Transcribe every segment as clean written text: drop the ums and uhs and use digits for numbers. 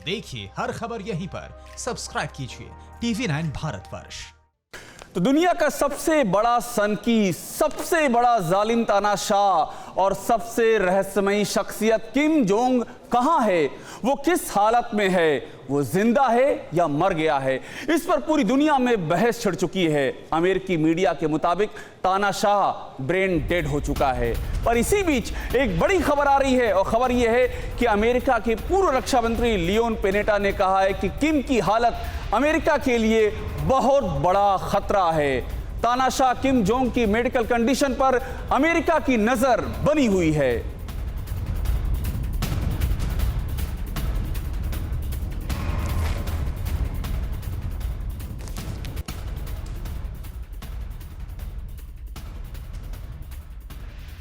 देखिए हर खबर यहीं पर। सब्सक्राइब कीजिए TV9 भारतवर्ष। तो दुनिया का सबसे बड़ा सनकी, सबसे बड़ा जालिम तानाशाह और सबसे रहस्यमयी शख्सियत किम जोंग कहां है? वो किस हालत में है? वो जिंदा है या मर गया है? इस पर पूरी दुनिया में बहस छिड़ चुकी है। अमेरिकी मीडिया के मुताबिक तानाशाह ब्रेन डेड हो चुका है। पर इसी बीच एक बड़ी खबर आ रही है और खबर यह है कि अमेरिका के पूर्व रक्षा मंत्री लियोन पेनेटा ने कहा है कि किम की हालत अमेरिका के लिए बहुत बड़ा खतरा है। तानाशाह किम जोंग की मेडिकल कंडीशन पर अमेरिका की नजर बनी हुई है।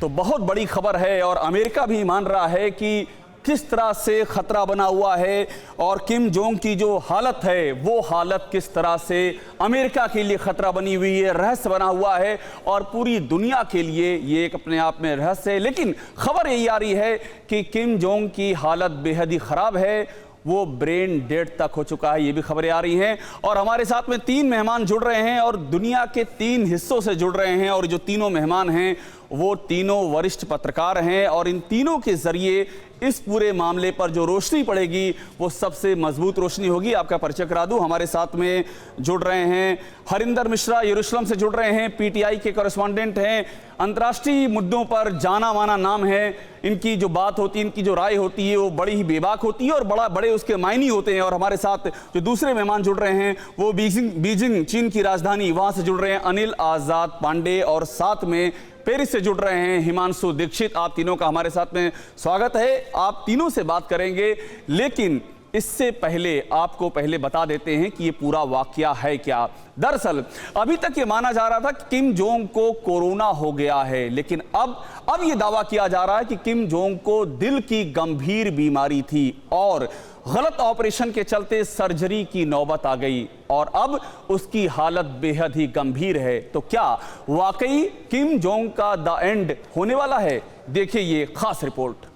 तो बहुत बड़ी खबर है और अमेरिका भी मान रहा है कि किस तरह से खतरा बना हुआ है और किम जोंग की जो हालत है वो हालत किस तरह से अमेरिका के लिए खतरा बनी हुई है, रहस्य बना हुआ है और पूरी दुनिया के लिए ये एक अपने आप में रहस्य है। लेकिन खबर यही आ रही है कि किम जोंग की हालत बेहद ही खराब है, वो ब्रेन डेड तक हो चुका है, ये भी खबरें आ रही हैं। और हमारे साथ में 3 मेहमान जुड़ रहे हैं और दुनिया के 3 हिस्सों से जुड़ रहे हैं और जो तीनों मेहमान हैं वो तीनों वरिष्ठ पत्रकार हैं और इन तीनों के जरिए इस पूरे मामले पर जो रोशनी पड़ेगी वो सबसे मजबूत रोशनी होगी। आपका परिचय करा दूं, हमारे साथ में जुड़ रहे हैं हरिंदर मिश्रा, यरूशलेम से जुड़ रहे हैं, पीटीआई के कॉरेस्पॉन्डेंट हैं, अंतर्राष्ट्रीय मुद्दों पर जाना माना नाम है। इनकी जो बात होती है, इनकी जो राय होती है वो बड़ी ही बेबाक होती है और बड़े उसके मायने होते हैं। और हमारे साथ जो दूसरे मेहमान जुड़ रहे हैं वो बीजिंग चीन की राजधानी वहां से जुड़ रहे हैं अनिल आजाद पांडे और साथ में पेरिस से जुड़ रहे हैं हिमांशु दीक्षित। आप तीनों का हमारे साथ में स्वागत है। आप तीनों से बात करेंगे, लेकिन इससे पहले आपको पहले बता देते हैं कि ये पूरा वाकया है क्या। दरअसल अभी तक ये माना जा रहा था कि किम जोंग को कोरोना हो गया है, लेकिन अब ये दावा किया जा रहा है कि किम जोंग को दिल की गंभीर बीमारी थी और गलत ऑपरेशन के चलते सर्जरी की नौबत आ गई और अब उसकी हालत बेहद ही गंभीर है। तो क्या वाकई किम जोंग का द एंड होने वाला है? देखिए ये खास रिपोर्ट।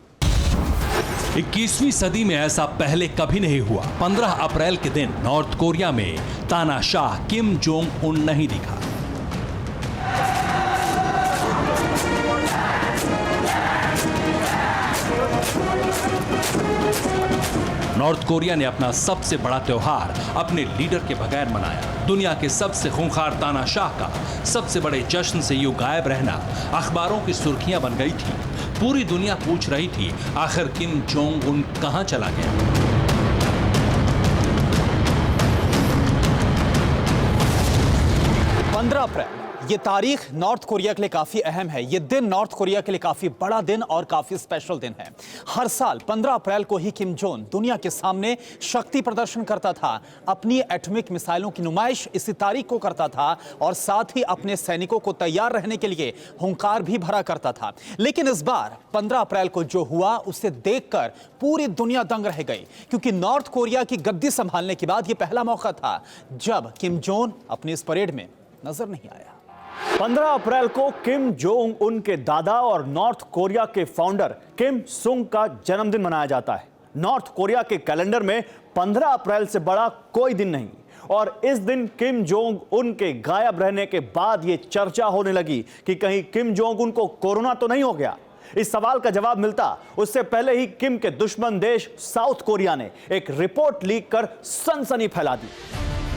21वीं सदी में ऐसा पहले कभी नहीं हुआ। 15 अप्रैल के दिन नॉर्थ कोरिया में तानाशाह किम जोंग उन नहीं दिखा। नॉर्थ कोरिया ने अपना सबसे बड़ा त्योहार अपने लीडर के बगैर मनाया। दुनिया के सबसे खूंखार तानाशाह का सबसे बड़े जश्न से यूं गायब रहना अखबारों की सुर्खियां बन गई थी। पूरी दुनिया पूछ रही थी आखिर किम जोंग उन कहां चला गया। 15 अप्रैल ये तारीख नॉर्थ कोरिया के लिए काफी अहम है। ये दिन नॉर्थ कोरिया के लिए काफी बड़ा दिन और काफी स्पेशल दिन है। हर साल 15 अप्रैल को ही किम जोंग दुनिया के सामने शक्ति प्रदर्शन करता था, अपनी एटॉमिक मिसाइलों की नुमाइश इसी तारीख को करता था और साथ ही अपने सैनिकों को तैयार रहने के लिए हुंकार भी भरा करता था। लेकिन इस बार 15 अप्रैल को जो हुआ उसे देखकर पूरी दुनिया दंग रह गई, क्योंकि नॉर्थ कोरिया की गद्दी संभालने के बाद यह पहला मौका था जब किम जोंग अपनी इस परेड में नजर नहीं आया। 15 अप्रैल को किम जोंग उन के दादा और नॉर्थ कोरिया के फाउंडर किम सुंग का जन्मदिन मनाया जाता है। नॉर्थ कोरिया के कैलेंडर में 15 अप्रैल से बड़ा कोई दिन नहीं और इस दिन किम जोंग उन के गायब रहने के बाद यह चर्चा होने लगी कि कहीं किम जोंग उन को कोरोना तो नहीं हो गया। इस सवाल का जवाब मिलता उससे पहले ही किम के दुश्मन देश साउथ कोरिया ने एक रिपोर्ट लीक कर सनसनी फैला दी।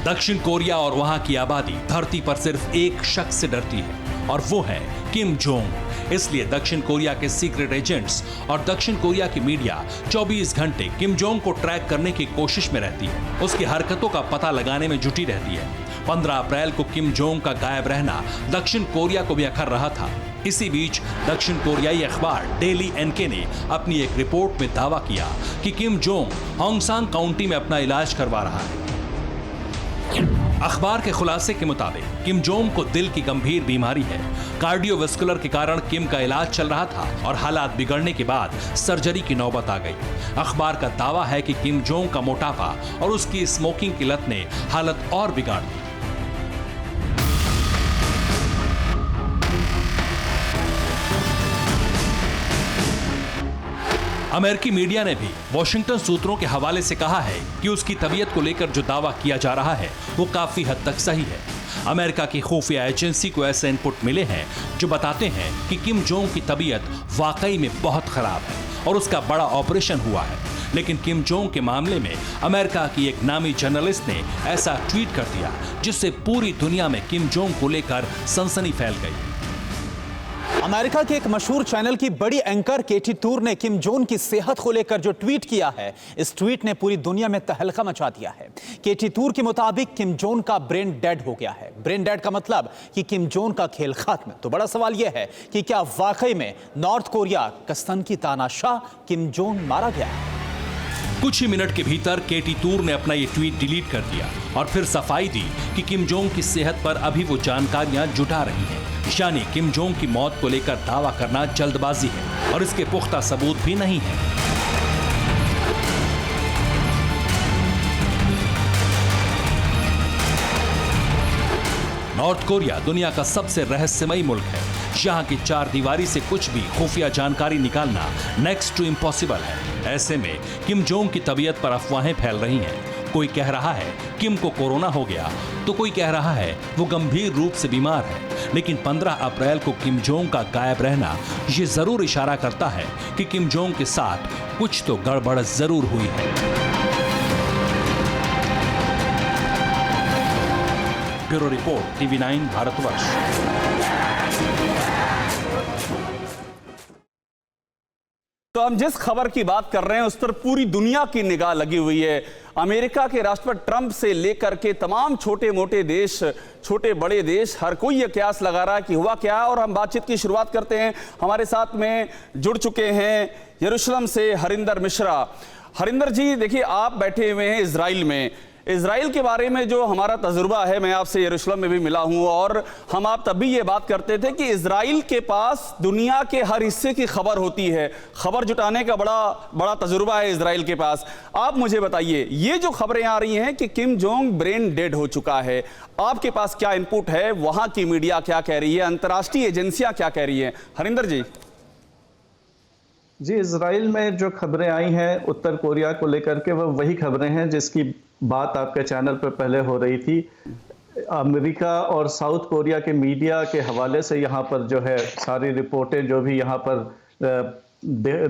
दक्षिण कोरिया और वहां की आबादी धरती पर सिर्फ एक शख्स से डरती है और वो है किम जोंग। इसलिए दक्षिण कोरिया के सीक्रेट एजेंट्स और दक्षिण कोरिया की मीडिया 24 घंटे किम जोंग को ट्रैक करने की कोशिश में रहती है, उसकी हरकतों का पता लगाने में जुटी रहती है। 15 अप्रैल को किम जोंग का गायब रहना दक्षिण कोरिया को भी अखर रहा था। इसी बीच दक्षिण कोरियाई अखबार डेली एनके ने अपनी एक रिपोर्ट में दावा किया कि किम जोंग होंगसांग काउंटी में अपना इलाज करवा रहा है। अखबार के खुलासे के मुताबिक किम जोंग को दिल की गंभीर बीमारी है। कार्डियोवैस्कुलर के कारण किम का इलाज चल रहा था और हालात बिगड़ने के बाद सर्जरी की नौबत आ गई। अखबार का दावा है कि किम जोंग का मोटापा और उसकी स्मोकिंग की लत ने हालत और बिगाड़ दी। अमेरिकी मीडिया ने भी वॉशिंगटन सूत्रों के हवाले से कहा है कि उसकी तबीयत को लेकर जो दावा किया जा रहा है वो काफी हद तक सही है। अमेरिका की खुफिया एजेंसी को ऐसे इनपुट मिले हैं जो बताते हैं कि किम जोंग की तबीयत वाकई में बहुत खराब है और उसका बड़ा ऑपरेशन हुआ है। लेकिन किम जोंग के मामले में अमेरिका की एक नामी जर्नलिस्ट ने ऐसा ट्वीट कर दिया जिससे पूरी दुनिया में किम जोंग को लेकर सनसनी फैल गई। अमेरिका के एक मशहूर चैनल की बड़ी एंकर केटी टूर ने किम जोंग की सेहत को लेकर जो ट्वीट किया है, इस ट्वीट ने पूरी दुनिया में तहलका मचा दिया है। केटी टूर के मुताबिक किम जोंग का ब्रेन डेड हो गया है। ब्रेन डेड का मतलब कि किम जोंग का खेल खत्म। तो बड़ा सवाल यह है कि क्या वाकई में नॉर्थ कोरिया का स्तन तानाशाह किम जोंग मारा गया है? कुछ ही मिनट के भीतर केटी टूर ने अपना ये ट्वीट डिलीट कर दिया और फिर सफाई दी कि किम जोंग की सेहत पर अभी वो जानकारियां जुटा रही हैं। यानी किम जोंग की मौत को लेकर दावा करना जल्दबाजी है और इसके पुख्ता सबूत भी नहीं है। नॉर्थ कोरिया दुनिया का सबसे रहस्यमयी मुल्क है। यहाँ की चार दीवारी से कुछ भी खुफिया जानकारी निकालना नेक्स्ट टू इम्पॉसिबल है। ऐसे में किम जोंग की तबीयत पर अफवाहें फैल रही हैं। कोई कह रहा है किम को कोरोना हो गया, तो कोई कह रहा है वो गंभीर रूप से बीमार है। लेकिन 15 अप्रैल को किम जोंग का गायब रहना ये जरूर इशारा करता है कि किम जोंग के साथ कुछ तो गड़बड़ जरूर हुई है। Bureau report, TV9 Bharatvarsh. तो हम जिस खबर की बात कर रहे हैं उस पर पूरी दुनिया की निगाह लगी हुई है। अमेरिका के राष्ट्रपति ट्रंप से लेकर के तमाम छोटे मोटे देश, छोटे बड़े देश, हर कोई ये कयास लगा रहा है कि हुआ क्या है। और हम बातचीत की शुरुआत करते हैं। हमारे साथ में जुड़ चुके हैं यरूशलेम से हरिंदर मिश्रा। हरिंदर जी, देखिए आप बैठे हुए हैं इजराइल में। इजराइल के बारे में जो हमारा तजुर्बा है, मैं आपसे यरूशलेम में भी मिला हूं और हम आप तभी ये बात करते थे कि इजराइल के पास दुनिया के हर हिस्से की खबर होती है। खबर जुटाने का बड़ा तजुर्बा है इजराइल के पास। आप मुझे बताइए, ये जो खबरें आ रही हैं कि किम जोंग ब्रेन डेड हो चुका है, आपके पास क्या इनपुट है? वहां की मीडिया क्या कह रही है? अंतर्राष्ट्रीय एजेंसियां क्या कह रही हैं? हरिंदर जी। जी, इजराइल में जो खबरें आई हैं उत्तर कोरिया को लेकर के, वह वही खबरें हैं जिसकी बात आपके चैनल पर पहले हो रही थी। अमेरिका और साउथ कोरिया के मीडिया के हवाले से यहाँ पर जो है सारी रिपोर्टें जो भी यहाँ पर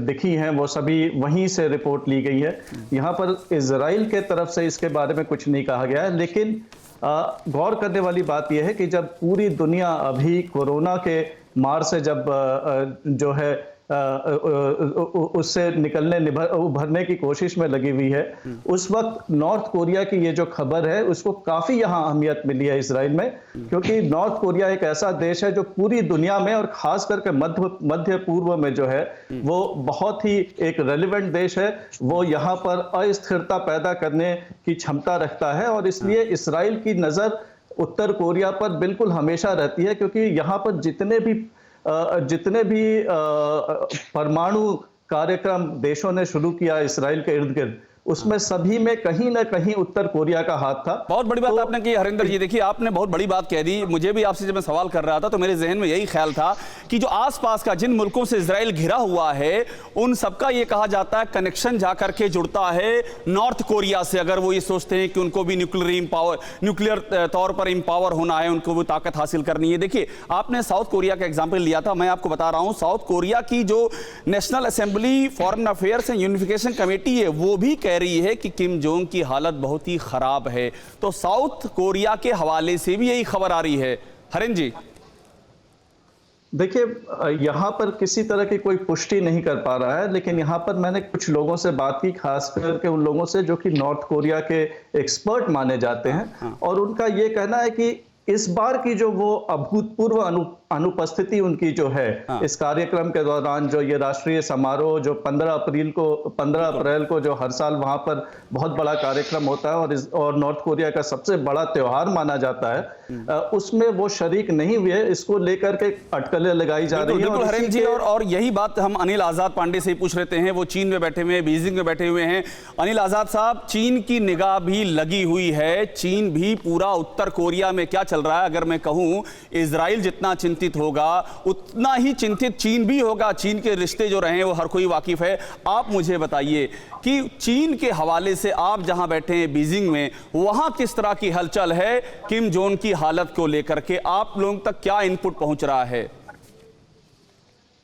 दिखी हैं वो सभी वहीं से रिपोर्ट ली गई है। यहाँ पर इजराइल के तरफ से इसके बारे में कुछ नहीं कहा गया है। लेकिन गौर करने वाली बात यह है कि जब पूरी दुनिया अभी कोरोना के मार से जब जो है उससे उभरने की कोशिश में लगी हुई है, उस वक्त नॉर्थ कोरिया की ये जो खबर है उसको काफी यहाँ अहमियत मिली है इजराइल में, क्योंकि नॉर्थ कोरिया एक ऐसा देश है जो पूरी दुनिया में और खास करके मध्य पूर्व में जो है वो बहुत ही एक रेलिवेंट देश है। वो यहाँ पर अस्थिरता पैदा करने की क्षमता रखता है और इसलिए इजराइल की नजर उत्तर कोरिया पर बिल्कुल हमेशा रहती है, क्योंकि यहाँ पर जितने भी परमाणु कार्यक्रम देशों ने शुरू किया इजराइल के इर्द गिर्द, उसमें सभी में कहीं ना कहीं उत्तर कोरिया का हाथ था। बहुत बड़ी बात आपने की हरिंदर जी। देखिए, आपने बहुत बड़ी बात कह दी। मुझे भी आपसे जब मैं सवाल कर रहा था तो मेरे जहन में यही ख्याल था कि जो आसपास का जिन मुल्कों से इजराइल घिरा हुआ है उन सबका ये कहा जाता है कनेक्शन जाकर के जुड़ता है नॉर्थ कोरिया से। अगर वो ये सोचते हैं कि उनको भी न्यूक्लियर तौर पर एम्पावर होना है, उनको भी ताकत हासिल करनी है। देखिए, आपने साउथ कोरिया का एग्जाम्पल लिया था, मैं आपको बता रहा हूं साउथ कोरिया की जो national assembly foreign affairs and unification committee है वो भी कह रही है कि किम जोंग की हालत बहुत ही खराब है। तो साउथ कोरिया के हवाले से भी यही खबर आ रही है। हरिन जी, देखिए, यहाँ पर किसी तरह की कोई पुष्टि नहीं कर पा रहा है, लेकिन यहाँ पर मैंने कुछ लोगों से बात की, खास करके उन लोगों से जो कि नॉर्थ कोरिया के एक्सपर्ट माने जाते हैं, और उनका ये कहना है कि इस बार की जो वो अभूतपूर्व अनुपस्थिति उनकी जो है इस कार्यक्रम के दौरान, जो ये राष्ट्रीय समारोह जो 15 अप्रैल को जो हर साल वहां पर बहुत बड़ा कार्यक्रम होता है और नॉर्थ कोरिया का सबसे बड़ा त्योहार माना जाता है, उसमें वो शरीक नहीं हुए। इसको लेकर के अटकलें लगाई जा रही है। हरिन जी, और यही बात हम अनिल आजाद पांडे से ही पूछ लेते हैं। वो चीन में बैठे हुए हैं, बीजिंग में बैठे हुए हैं। अनिल आजाद साहब, चीन की निगाह भी लगी हुई है। चीन भी पूरा उत्तर कोरिया में क्या चल रहा है, अगर मैं कहूं इजराइल जितना चिंतित होगा उतना ही चिंतित चीन भी होगा। चीन के रिश्ते जो रहे हैं वो हर कोई वाकिफ है। आप मुझे बताइए कि चीन के हवाले से आप जहां बैठे हैं बीजिंग में, वहां किस तरह की हलचल है किम जोंग की हालत को लेकर के? आप लोगों तक क्या इनपुट पहुंच रहा है?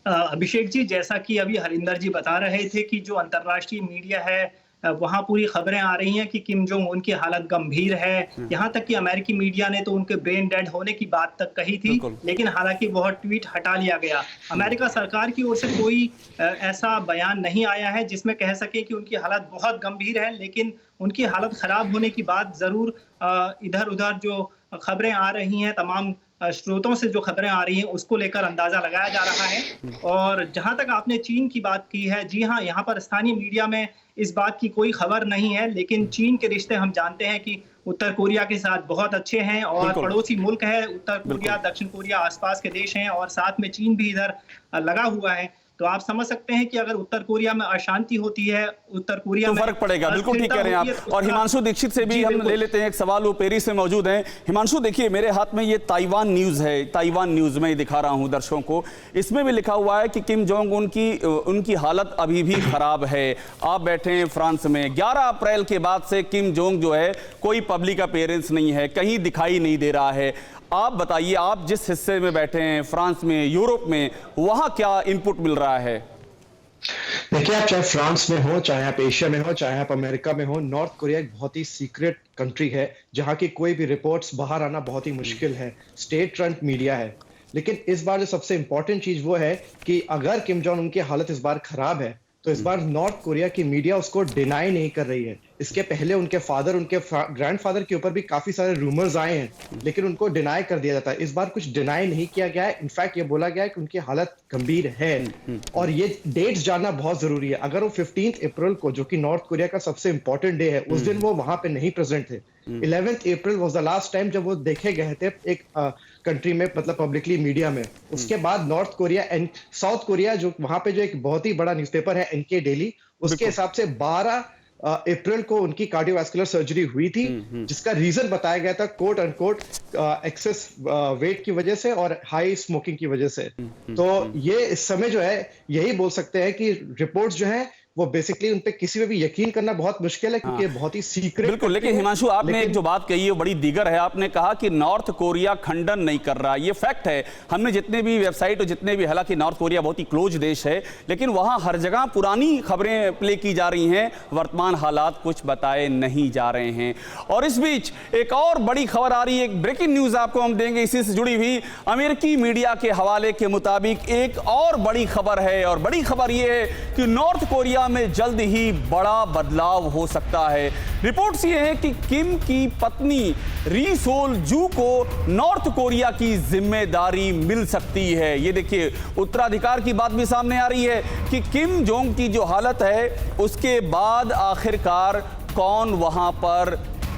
अभिषेक जी, जैसा कि अभी हरिंदर जी बता रहे थे कि जो अंतर्राष्ट्रीय मीडिया है वहां पूरी खबरें आ रही हैं कि किम जोंग उन की हालत गंभीर है। यहां तक कि अमेरिकी मीडिया ने तो उनके ब्रेन डेड होने की बात तक कही थी, लेकिन हालांकि वह ट्वीट हटा लिया गया। अमेरिका सरकार की ओर से कोई ऐसा बयान नहीं आया है जिसमें कह सके कि उनकी हालत बहुत गंभीर है, लेकिन उनकी हालत खराब होने की बात जरूर इधर उधर जो खबरें आ रही हैं, तमाम स्रोतों से जो खबरें आ रही हैं उसको लेकर अंदाजा लगाया जा रहा है। और जहां तक आपने चीन की बात की है, जी हाँ, यहाँ पर स्थानीय मीडिया में इस बात की कोई खबर नहीं है, लेकिन चीन के रिश्ते हम जानते हैं कि उत्तर कोरिया के साथ बहुत अच्छे हैं और पड़ोसी मुल्क है उत्तर कोरिया, दक्षिण कोरिया आसपास के देश हैं और साथ में चीन भी इधर लगा हुआ है। तो आप समझ सकते हैं कि अगर उत्तर कोरिया में अशांति होती है, उत्तर कोरिया तो में फर्क पड़ेगा। बिल्कुल ठीक कह रहे हैं आप। और हिमांशु दीक्षित से भी हम ले लेते हैं एक सवाल, वो पेरिस में मौजूद हैं। हिमांशु, देखिए मेरे हाथ में ये ताइवान न्यूज़ है, ताइवान न्यूज़ में दिखा रहा हूं दर्शकों को। इसमें भी लिखा हुआ है कि किम जोंग उनकी हालत अभी भी खराब है। आप बैठे हैं फ्रांस में, 11 अप्रैल के बाद से किम जोंग जो है कोई पब्लिक अपीयरेंस नहीं है, कहीं दिखाई नहीं दे रहा है। आप बताइए, आप जिस हिस्से में बैठे हैं फ्रांस में, यूरोप में, वहां क्या इनपुट मिल रहा है? देखिए, आप चाहे फ्रांस में हो, चाहे आप एशिया में हो, चाहे आप अमेरिका में हो, नॉर्थ कोरिया एक बहुत ही सीक्रेट कंट्री है जहां की कोई भी रिपोर्ट्स बाहर आना बहुत ही मुश्किल है। स्टेट रन मीडिया है। लेकिन इस बार जो सबसे इंपॉर्टेंट चीज वो है कि अगर किम जोंग उनकी हालत इस बार खराब है तो इस बार नॉर्थ कोरिया की मीडिया उसको डिनाई नहीं कर रही है। इसके पहले उनके फादर, उनके ग्रैंडफादर के ऊपर भी काफी सारे रूमर्स आए हैं, लेकिन उनको डिनाई कर दिया जाता है। इस बार कुछ डिनाई नहीं किया गया है। इनफैक्ट ये बोला गया है कि उनकी हालत गंभीर है। और ये डेट्स जानना बहुत जरूरी है। अगर वो 15 अप्रैल को, जो कि नॉर्थ कोरिया का सबसे इंपॉर्टेंट डे है, उस दिन वो वहां पे नहीं प्रेजेंट थे। 11 अप्रैल वाज द लास्ट टाइम जब वो देखे गए थे एक कंट्री में, मतलब पब्लिकली मीडिया में। उसके बाद north Korea and south Korea, जो वहां पे जो एक बहुत ही बड़ा न्यूज़पेपर है एनके डेली, उसके हिसाब से 12 अप्रैल को उनकी कार्डियोवैस्कुलर सर्जरी हुई थी, जिसका रीजन बताया गया था कोट अनकोट एक्सेस वेट की वजह से और हाई स्मोकिंग की वजह से। तो ये इस समय जो है यही बोल सकते हैं कि रिपोर्ट्स जो है वो बेसिकली उन पे किसी पे भी यकीन करना बहुत मुश्किल है, क्योंकि बहुत ही सीक्रेट। बिल्कुल, लेकिन हिमांशु, आपने एक जो बात कही है बड़ी दीगर है। आपने कहा कि नॉर्थ कोरिया खंडन नहीं कर रहा, ये फैक्ट है। हमने जितने भी वेबसाइट और जितने भी, हालांकि नॉर्थ कोरिया बहुत ही क्लोज देश है, लेकिन वहां हर जगह पुरानी खबरें प्ले की जा रही हैं, वर्तमान हालात कुछ बताए नहीं जा रहे हैं। और इस बीच एक और बड़ी खबर आ रही है, एक ब्रेकिंग न्यूज आपको हम देंगे इसी से जुड़ी हुई। अमेरिकी मीडिया के हवाले के मुताबिक एक और बड़ी खबर है, और बड़ी खबर यह है कि नॉर्थ कोरिया में जल्द ही बड़ा बदलाव हो सकता है। रिपोर्ट्स ये हैं कि किम की पत्नी री सोल जू को नॉर्थ कोरिया की जिम्मेदारी मिल सकती है। ये देखिए, उत्तराधिकार की बात भी सामने आ रही है कि किम जोंग की जो हालत है उसके बाद आखिरकार कौन वहां पर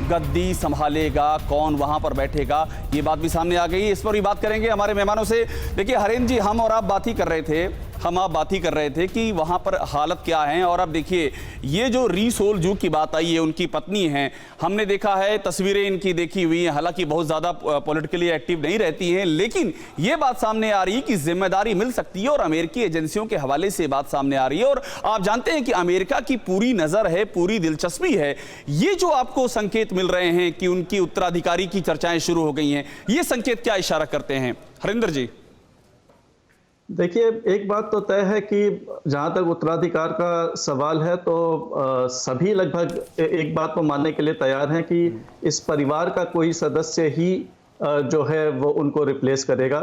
गद्दी संभालेगा, कौन वहां पर बैठेगा, ये बात भी सामने आ गई। इस पर भी बात करेंगे हमारे मेहमानों से। देखिए हरेंद्र जी, हम और आप बात ही कर रहे थे कि वहां पर हालत क्या है। और अब देखिए, ये जो री सोल जू की बात आई है, उनकी पत्नी हैं, हमने देखा है, तस्वीरें इनकी देखी हुई हैं, हालांकि बहुत ज़्यादा पॉलिटिकली एक्टिव नहीं रहती हैं, लेकिन ये बात सामने आ रही है कि जिम्मेदारी मिल सकती है। और अमेरिकी एजेंसियों के हवाले से बात सामने आ रही है। और आप जानते हैं कि अमेरिका की पूरी नज़र है, पूरी दिलचस्पी है। ये जो आपको संकेत मिल रहे हैं कि उनकी उत्तराधिकारी की चर्चाएं शुरू हो गई हैं, ये संकेत क्या इशारा करते हैं? हरिंदर जी। देखिए, एक बात तो तय है कि जहां तक उत्तराधिकार का सवाल है तो सभी लगभग एक बात को मानने के लिए तैयार हैं कि इस परिवार का कोई सदस्य ही जो है वो उनको रिप्लेस करेगा।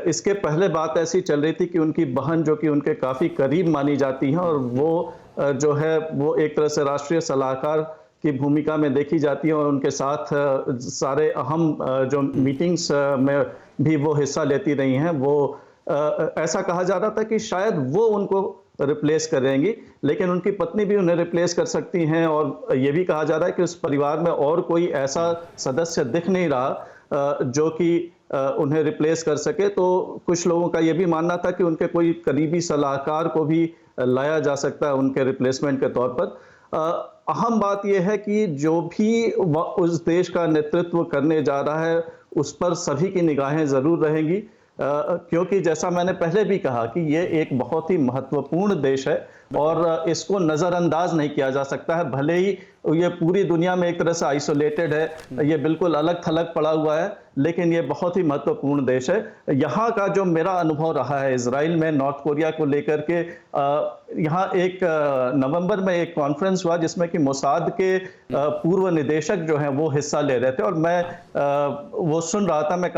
इसके पहले बात ऐसी चल रही थी कि उनकी बहन, जो कि उनके काफ़ी करीब मानी जाती हैं, और वो जो है वो एक तरह से राष्ट्रीय सलाहकार की भूमिका में देखी जाती है, और उनके साथ सारे अहम जो मीटिंग्स में भी वो हिस्सा लेती रही हैं। वो ऐसा कहा जा रहा था कि शायद वो उनको रिप्लेस करेंगी, लेकिन उनकी पत्नी भी उन्हें रिप्लेस कर सकती हैं। और ये भी कहा जा रहा है कि उस परिवार में और कोई ऐसा सदस्य दिख नहीं रहा जो कि उन्हें रिप्लेस कर सके। तो कुछ लोगों का ये भी मानना था कि उनके कोई करीबी सलाहकार को भी लाया जा सकता है उनके रिप्लेसमेंट के तौर पर। अहम बात यह है कि जो भी उस देश का नेतृत्व करने जा रहा है उस पर सभी की निगाहें ज़रूर रहेंगी। क्योंकि जैसा मैंने पहले भी कहा कि ये एक बहुत ही महत्वपूर्ण देश है और इसको नज़रअंदाज नहीं किया जा सकता है। भले ही ये पूरी दुनिया में एक तरह से आइसोलेटेड है, ये बिल्कुल अलग थलग पड़ा हुआ है, लेकिन ये बहुत ही महत्वपूर्ण देश है। यहाँ का जो मेरा अनुभव रहा है इजराइल में नॉर्थ कोरिया को लेकर के, यहाँ एक नवंबर में एक कॉन्फ्रेंस हुआ जिसमें कि मोसाद के पूर्व निदेशक जो हैं वो हिस्सा ले रहे थे और मैं वो सुन रहा था। मैं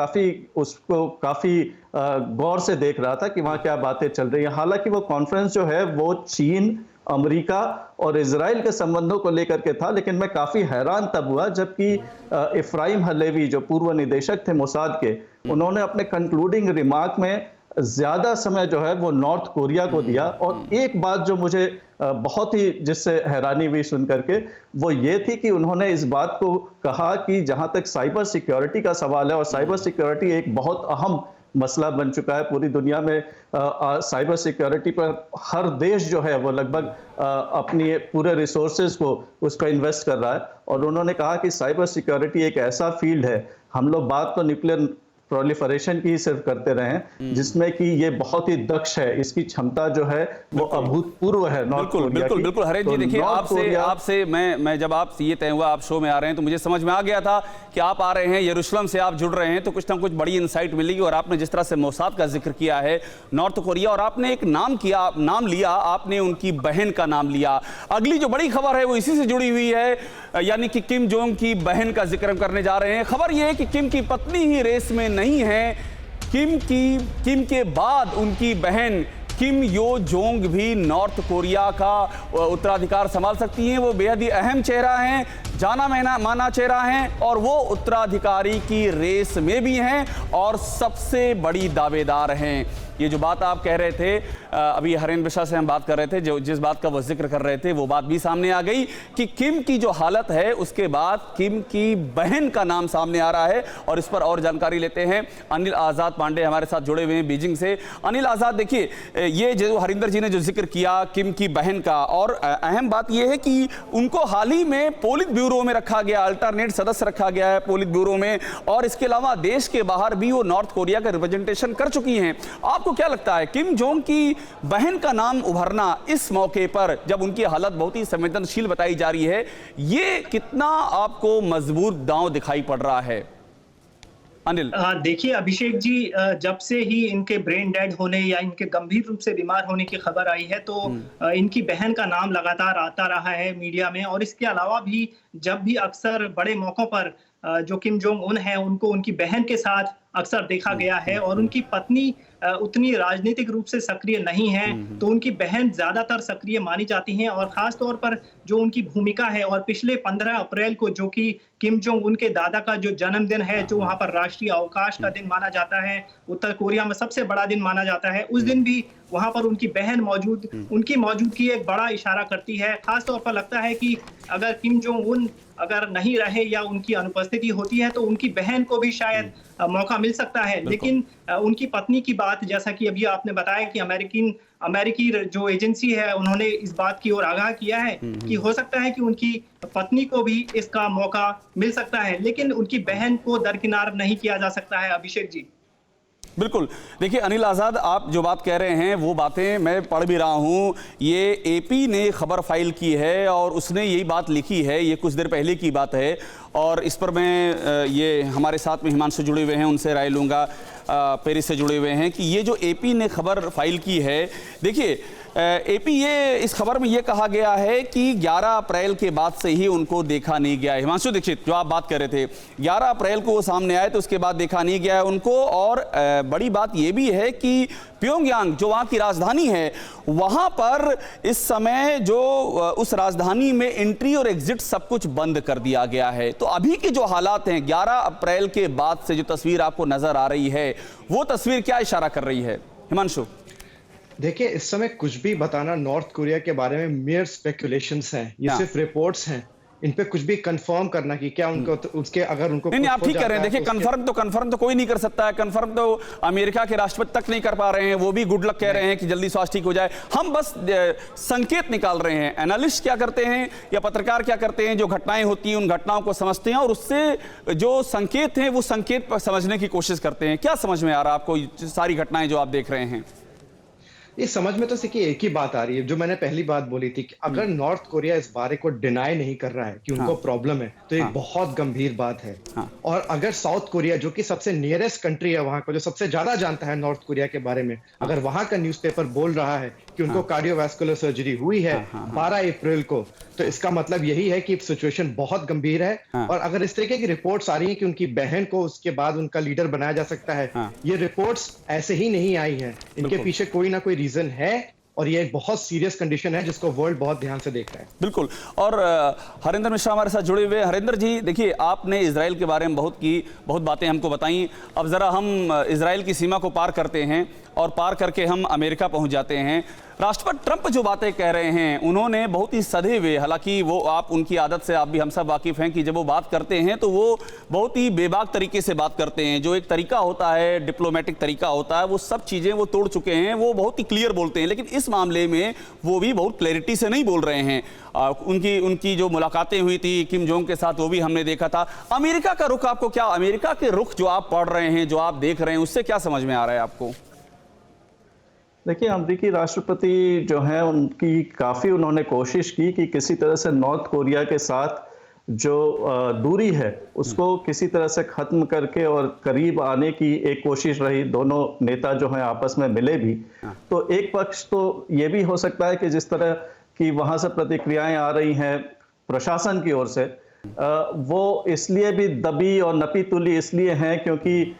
उसको काफ़ी गौर से देख रहा था कि वहाँ क्या बातें चल रही हैं। हालांकि वो कॉन्फ्रेंस जो है वो चीन, अमेरिका और इजराइल के संबंधों को लेकर के था, लेकिन मैं काफ़ी हैरान तब हुआ जबकि इफ्राहिम हलेवी जो पूर्व निदेशक थे मोसाद के, उन्होंने अपने कंक्लूडिंग रिमार्क में ज़्यादा समय जो है वो नॉर्थ कोरिया को दिया। और एक बात जो मुझे बहुत ही जिससे हैरानी हुई सुन करके, वो ये थी कि उन्होंने इस बात को कहा कि जहाँ तक साइबर सिक्योरिटी का सवाल है, और साइबर सिक्योरिटी एक बहुत अहम मसला बन चुका है पूरी दुनिया में, साइबर सिक्योरिटी पर हर देश जो है वो लगभग अपनी पूरे रिसोर्सेज को उस पर इन्वेस्ट कर रहा है। और उन्होंने कहा कि साइबर सिक्योरिटी एक ऐसा फील्ड है, हम लोग बात तो न्यूक्लियर प्रोलिफरेशन की ही सिर्फ करते रहे, जिसमें कि ये बहुत ही दक्ष है, इसकी क्षमता जो है वो अभूतपूर्व है नॉर्थ कोरिया की। बिल्कुल बिल्कुल हरेश जी, देखिए आपसे मैं जब आप ये तय हुआ आप शो में आ रहे हैं तो मुझे समझ में आ गया था कि आप आ रहे हैं यरूशलेम से, आप जुड़ रहे हैं, तो कुछ ना कुछ बड़ी इंसाइट मिलेगी। और आपने जिस तरह से मोसाद का जिक्र किया है, नॉर्थ कोरिया, और आपने एक नाम लिया, आपने उनकी बहन का नाम लिया। अगली जो बड़ी खबर है वो इसी से जुड़ी हुई है, यानी कि किम जोंग की बहन का जिक्र हम करने जा रहे हैं। खबर यह है कि किम की पत्नी ही रेस में नहीं है, किम के बाद उनकी बहन किम यो जोंग भी नॉर्थ कोरिया का उत्तराधिकार संभाल सकती हैं। वो बेहद ही अहम चेहरा हैं, जाना माना चेहरा हैं, और वो उत्तराधिकारी की रेस में भी हैं और सबसे बड़ी दावेदार हैं। ये जो बात आप कह रहे थे, अभी हरेन बिशा से हम बात कर रहे थे, जो जिस बात का वो जिक्र कर रहे थे वो बात भी सामने आ गई कि किम की जो हालत है उसके बाद किम की बहन का नाम सामने आ रहा है। और इस पर और जानकारी लेते हैं, अनिल आज़ाद पांडे हमारे साथ जुड़े हुए हैं बीजिंग से। अनिल आज़ाद, देखिए ये जो हरिंदर जी ने जो जिक्र किया किम की बहन का, और अहम बात यह है कि उनको हाल ही में पोलित ब्यूरो में रखा गया, अल्टरनेट सदस्य रखा गया है पोलित ब्यूरो में, और इसके अलावा देश के बाहर भी वो नॉर्थ कोरिया का रिप्रेजेंटेशन कर चुकी हैं। आपको क्या लगता है किम जोंग की बहन का नाम उभरना इस मौके पर, जब उनकी हालत बहुत ही संवेदनशील बताई जा रही है, ये कितना आपको मजबूत दांव दिखाई पड़ रहा है? अनिल, देखिए अभिषेक जी, जब से ही इनके ब्रेन डेड होने या इनके गंभीर रूप से बीमार होने की खबर आई है तो इनकी बहन का नाम लगातार आता रहा है मीडिया में। और इसके अलावा भी जब भी अक्सर बड़े मौकों पर जो किम जोंग उन है उनको उनकी बहन के साथ अक्सर देखा गया है, और उनकी पत्नी उतनी राजनीतिक रूप से सक्रिय नहीं है, तो उनकी बहन ज्यादातर सक्रिय मानी जाती हैं। और खास तौर पर जो उनकी भूमिका है, और पिछले 15 अप्रैल को जो कि किम जोंग उनके दादा का जो जन्मदिन है, जो वहां पर राष्ट्रीय अवकाश का दिन माना जाता है, उत्तर कोरिया में सबसे बड़ा दिन माना जाता है, उस दिन भी वहां पर उनकी बहन उनकी मौजूदगी एक बड़ा इशारा करती है। खास तौर पर लगता है कि अगर किम जोंग उन अगर नहीं रहे या उनकी अनुपस्थिति होती है तो उनकी बहन को भी शायद मौका मिल सकता है। लेकिन उनकी पत्नी की बात, जैसा कि अभी आपने बताया कि अमेरिकी जो एजेंसी है उन्होंने इस बात की ओर आगाह किया है कि हो सकता है कि उनकी पत्नी को भी इसका मौका मिल सकता है, लेकिन उनकी बहन को दरकिनार नहीं किया जा सकता है। अभिषेक जी, बिल्कुल, देखिए अनिल आज़ाद, आप जो बात कह रहे हैं वो बातें मैं पढ़ भी रहा हूँ। ये एपी ने खबर फाइल की है और उसने यही बात लिखी है, ये कुछ देर पहले की बात है, और इस पर मैं ये हमारे साथ में हिमांशु जुड़े हुए हैं, उनसे राय लूँगा, पेरिस से जुड़े हुए हैं, कि ये जो एपी ने खबर फाइल की है, देखिए एपी ये इस खबर में ये कहा गया है कि 11 अप्रैल के बाद से ही उनको देखा नहीं गया है। हिमांशु दीक्षित, जो आप बात कर रहे थे, 11 अप्रैल को वो सामने आए तो उसके बाद देखा नहीं गया है उनको। और बड़ी बात ये भी है कि प्योंगयांग जो वहाँ की राजधानी है, वहाँ पर इस समय जो उस राजधानी में एंट्री और एग्जिट सब कुछ बंद कर दिया गया है। तो अभी के जो हालात हैं, 11 अप्रैल के बाद से जो तस्वीर आपको नजर आ रही है, वो तस्वीर क्या इशारा कर रही है? हिमांशु, देखिए इस समय कुछ भी बताना नॉर्थ कोरिया के बारे में मेयर स्पेकुलेशंस हैं, ये सिर्फ रिपोर्ट्स हैं। इन पे कुछ भी कंफर्म करना कि क्या उनको उसके अगर उनको नहीं, कुछ आप हो ठीक कर रहे हैं। जाता है देखिए, तो उसके- कंफर्म तो कोई नहीं कर सकता है। कंफर्म तो अमेरिका के राष्ट्रपति तक नहीं कर पा रहे हैं, वो भी गुड लक कह रहे हैं कि जल्दी स्वास्थ्य ठीक हो जाए। हम बस संकेत निकाल रहे हैं। एनालिस्ट क्या करते हैं या पत्रकार क्या करते हैं, जो घटनाएं होती हैं उन घटनाओं को समझते हैं और उससे जो संकेत हैं वो संकेत पर समझने की कोशिश करते हैं। क्या समझ में आ रहा है आपको सारी घटनाएं जो आप देख रहे हैं? ये समझ में तो देखिए एक ही बात आ रही है, जो मैंने पहली बात बोली थी कि अगर नॉर्थ कोरिया इस बारे को डिनाई नहीं कर रहा है कि उनको प्रॉब्लम है, तो एक बहुत गंभीर बात है। और अगर साउथ कोरिया, जो कि सबसे नियरेस्ट कंट्री है वहां को, जो सबसे ज्यादा जानता है नॉर्थ कोरिया के बारे में, अगर वहां का न्यूज़पेपर बोल रहा है कि उनको कार्डियोवैस्कुलर सर्जरी हुई है 12 अप्रैल को, तो इसका मतलब यही है कि सिचुएशन बहुत गंभीर है। और अगर इस तरीके की रिपोर्ट्स आ रही हैं कि उनकी बहन को उसके बाद उनका लीडर बनाया जा सकता है, ये रिपोर्ट्स ऐसे ही नहीं आई हैं, इनके पीछे कोई ना कोई रीजन है और ये एक बहुत सीरियस कंडीशन है जिसको वर्ल्ड बहुत ध्यान से देख रहा है। बिल्कुल। और हरिंदर मिश्रा हमारे साथ जुड़े हुए। हरिंदर जी, देखिए, आपने इजराइल के बारे में बहुत बातें हमको बताई। अब जरा हम इजराइल की सीमा को पार करते हैं और पार करके हम अमेरिका पहुंच जाते हैं। राष्ट्रपति ट्रंप जो बातें कह रहे हैं, उन्होंने बहुत ही सधे हुए, हालांकि वो आप उनकी आदत से आप भी हम सब वाकिफ हैं कि जब वो बात करते हैं तो वो बहुत ही बेबाक तरीके से बात करते हैं। जो एक तरीका होता है, डिप्लोमेटिक तरीका होता है, वो सब चीज़ें वो तोड़ चुके हैं। वो बहुत ही क्लियर बोलते हैं, लेकिन इस मामले में वो भी बहुत क्लैरिटी से नहीं बोल रहे हैं। उनकी जो मुलाकातें हुई थी किम जोंग के साथ, वो भी हमने देखा था। अमेरिका का रुख आपको क्या, अमेरिका के रुख जो आप पढ़ रहे हैं, जो आप देख रहे हैं, उससे क्या समझ में आ रहा है आपको? देखिए, अमेरिकी राष्ट्रपति जो हैं उनकी काफ़ी उन्होंने कोशिश की कि किसी तरह से नॉर्थ कोरिया के साथ जो दूरी है उसको किसी तरह से ख़त्म करके और करीब आने की एक कोशिश रही। दोनों नेता जो हैं आपस में मिले भी। तो एक पक्ष तो ये भी हो सकता है कि जिस तरह की वहाँ से प्रतिक्रियाएं आ रही हैं प्रशासन की ओर से, वो इसलिए भी दबी और नपी तुली इसलिए हैं क्योंकि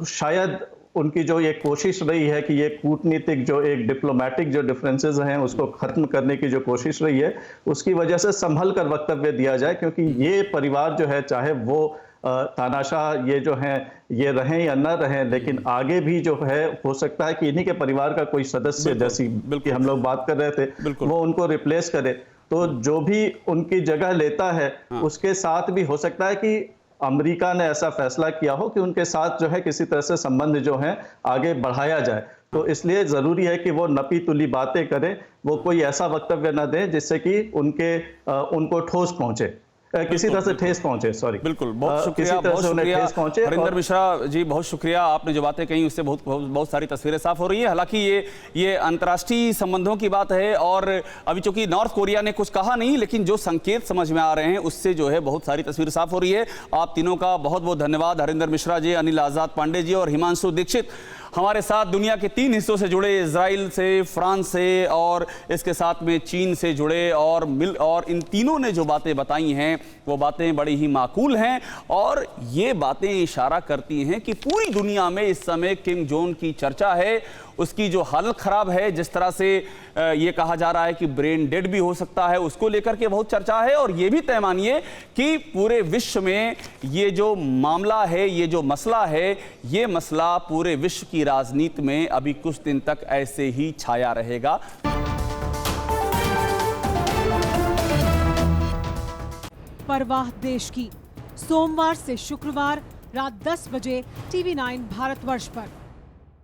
शायद उनकी जो ये कोशिश रही है कि ये कूटनीतिक जो एक डिप्लोमेटिक जो डिफरेंसेस हैं उसको खत्म करने की जो कोशिश रही है, उसकी वजह से संभल कर वक्तव्य दिया जाए। क्योंकि ये परिवार जो है, चाहे वो तानाशाह ये जो हैं ये रहें या न रहें, लेकिन आगे भी जो है हो सकता है कि इन्हीं के परिवार का कोई सदस्य, जैसी बिल्कुल हम लोग बात कर रहे थे, वो उनको रिप्लेस करे। तो जो भी उनकी जगह लेता है उसके साथ भी हो सकता है कि अमेरिका ने ऐसा फैसला किया हो कि उनके साथ जो है किसी तरह से संबंध जो है आगे बढ़ाया जाए। तो इसलिए ज़रूरी है कि वो नपी तुली बातें करें, वो कोई ऐसा वक्तव्य न दें जिससे कि उनको ठोस पहुंचे, किसी तरह से ठेस पहुंचे। सॉरी, बिल्कुल, बहुत शुक्रिया, बहुत शुक्रिया हरिंदर मिश्रा जी, बहुत शुक्रिया। आपने जो बातें कही उससे बहुत सारी तस्वीरें साफ हो रही है। हालांकि ये अंतर्राष्ट्रीय संबंधों की बात है और अभी चूंकि नॉर्थ कोरिया ने कुछ कहा नहीं, लेकिन जो संकेत समझ में आ रहे हैं उससे जो है बहुत सारी तस्वीर साफ हो रही है। आप तीनों का बहुत बहुत धन्यवाद, हरिंदर मिश्रा जी, अनिल आजाद पांडे जी और हिमांशु दीक्षित, हमारे साथ दुनिया के 3 हिस्सों से जुड़े, इजराइल से, फ्रांस से और इसके साथ में चीन से जुड़े, और इन तीनों ने जो बातें बताई हैं वो बातें बड़ी ही माकूल हैं और ये बातें इशारा करती हैं कि पूरी दुनिया में इस समय किम जोंग की चर्चा है। उसकी जो हालत खराब है, जिस तरह से ये कहा जा रहा है कि ब्रेन डेड भी हो सकता है, उसको लेकर के बहुत चर्चा है। और ये भी तय मानिए कि पूरे विश्व में ये जो मामला है, ये जो मसला है, ये मसला पूरे विश्व की राजनीति में अभी कुछ दिन तक ऐसे ही छाया रहेगा। परवाह देश की, सोमवार से शुक्रवार रात 10 बजे TV9 भारतवर्ष पर।